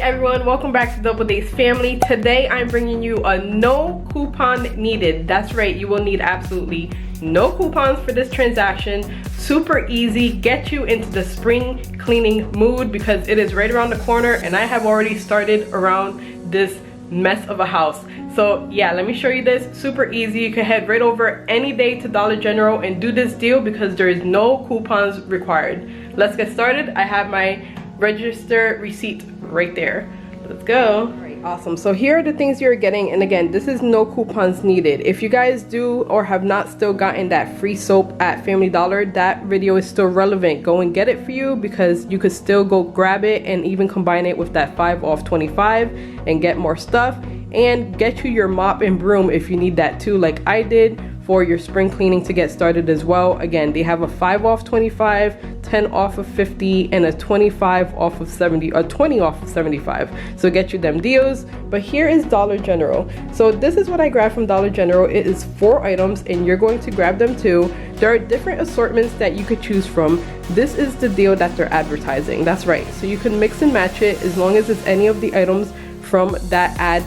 everyone, welcome back to Double Days family. Today I'm bringing you a no coupon needed. That's right, you will need absolutely no coupons for this transaction. Super easy, get you into the spring cleaning mood because it is right around the corner and I have already started around this mess of a house. So yeah, let me show you this. Super easy. You can head right over any day to Dollar General and do this deal because there is no coupons required. Let's get started. I have my register receipt right there. Let's go. All right, awesome. So here are the things you're getting, and again, this is no coupons needed. If you guys do or have not still gotten that free soap at Family Dollar, that video is still relevant. Go and get it for you because you could still go grab it and even combine it with that 5 off 25 and get more stuff, and get you your mop and broom if you need that too, like I did, for your spring cleaning to get started as well. Again, they have a 5 off 25, 10 off of 50, and a 25 off of 70, or 20 off of 75. So get you them deals. But here is Dollar General. So this is what I grabbed from Dollar General. It is 4 items and you're going to grab them too. There are different assortments that you could choose from. This is the deal that they're advertising. That's right. So you can mix and match it as long as it's any of the items from that ad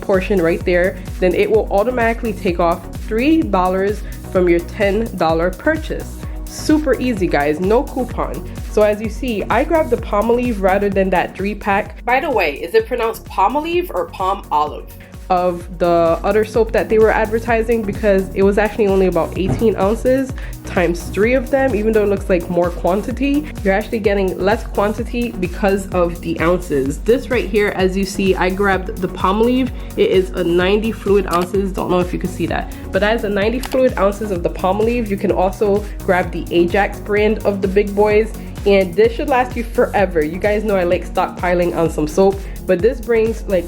portion right there, then it will automatically take off $3 from your $10 purchase. Super easy, guys, no coupon. So as you see, I grabbed the Palmolive rather than that 3-pack. By the way, is it pronounced Palmolive or Palm Olive? Of the other soap that they were advertising, because it was actually only about 18 ounces times 3 of them. Even though it looks like more quantity, you're actually getting less quantity because of the ounces. This right here, as you see, I grabbed the Palmolive. It is a 90 fluid ounces. Don't know if you can see that, but that is a 90 fluid ounces of the Palmolive. You can also grab the Ajax brand of the big boys, and this should last you forever. You guys know I like stockpiling on some soap, but this brings like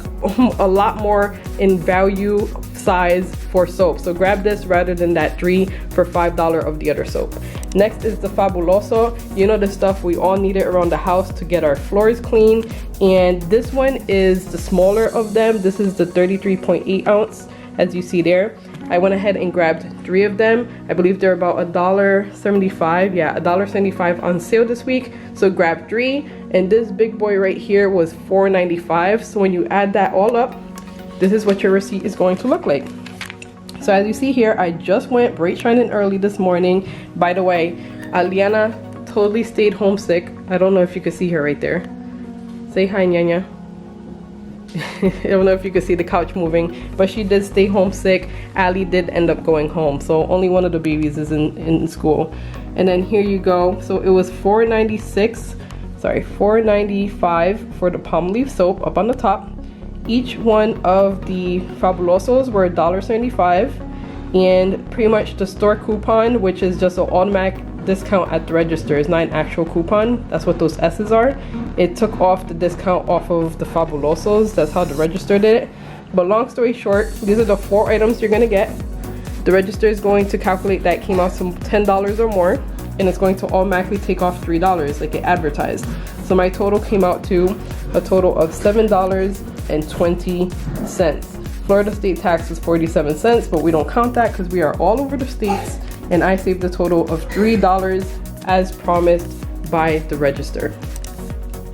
a lot more in value size for soap. So grab this rather than that 3 for $5 of the other soap. Next is the Fabuloso. You know, the stuff we all need it around the house to get our floors clean. And this one is the smaller of them. This is the 33.8 ounce, as you see there. I went ahead and grabbed 3 of them. I believe they're about $1.75. Yeah, $1.75 on sale this week. So grab 3. And this big boy right here was $4.95. So when you add that all up, this is what your receipt is going to look like. So as you see here, I just went bright shining early this morning. By the way, Aliana totally stayed homesick. I don't know if you can see her right there. Say hi, Nyanya. I don't know if you could see the couch moving, but she did stay homesick. Ali did end up going home, so only one of the babies is in school. And then here you go. So it was $4.95 for the Palmolive soap up on the top. Each one of the Fabulosos were $1.75, and pretty much the store coupon, which is just an automatic discount at the register, is not an actual coupon. That's what those S's are. It took off the discount off of the Fabulosos. That's how the register did it. But long story short, these are the 4 items you're gonna get. The register is going to calculate that came out some $10 or more, and it's going to automatically take off $3 like it advertised. So my total came out to a total of $7.20. Florida state tax is 47 cents, but we don't count that because we are all over the states, and I saved a total of $3 as promised by the register.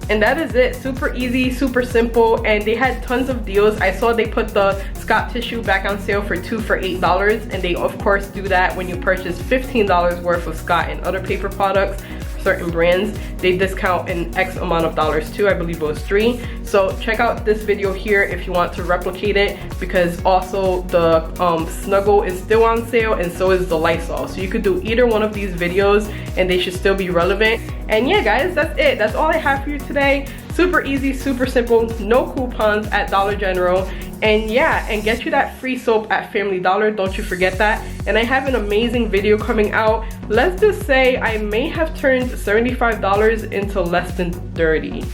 And that is it. Super easy, super simple, and they had tons of deals. I saw they put the Scott tissue back on sale for 2 for $8, and they of course do that when you purchase $15 worth of Scott and other paper products. Certain brands, they discount an X amount of dollars too. I believe it was 3. So check out this video here if you want to replicate it, because also the Snuggle is still on sale, and so is the Lysol. So you could do either one of these videos and they should still be relevant. And yeah, guys, that's it. That's all I have for you today. Super easy, super simple, no coupons at Dollar General. And yeah, and get you that free soap at Family Dollar, don't you forget that. And I have an amazing video coming out. Let's just say I may have turned $75 into less than 30.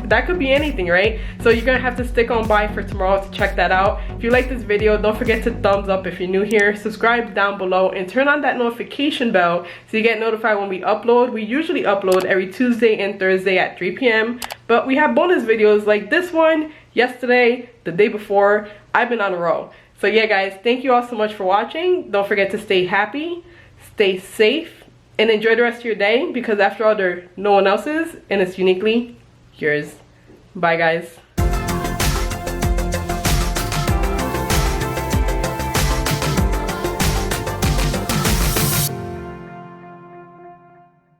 That could be anything, right? So you're gonna have to stick on by for tomorrow to check that out. If you like this video, don't forget to thumbs up if you're new here, subscribe down below, and turn on that notification bell so you get notified when we upload. We usually upload every Tuesday and Thursday at 3 p.m. but we have bonus videos like this one, yesterday, the day before. I've been on a roll. So yeah, guys, thank you all so much for watching. Don't forget to stay happy, stay safe, and enjoy the rest of your day, because after all, no one else's, and it's uniquely yours. Bye guys.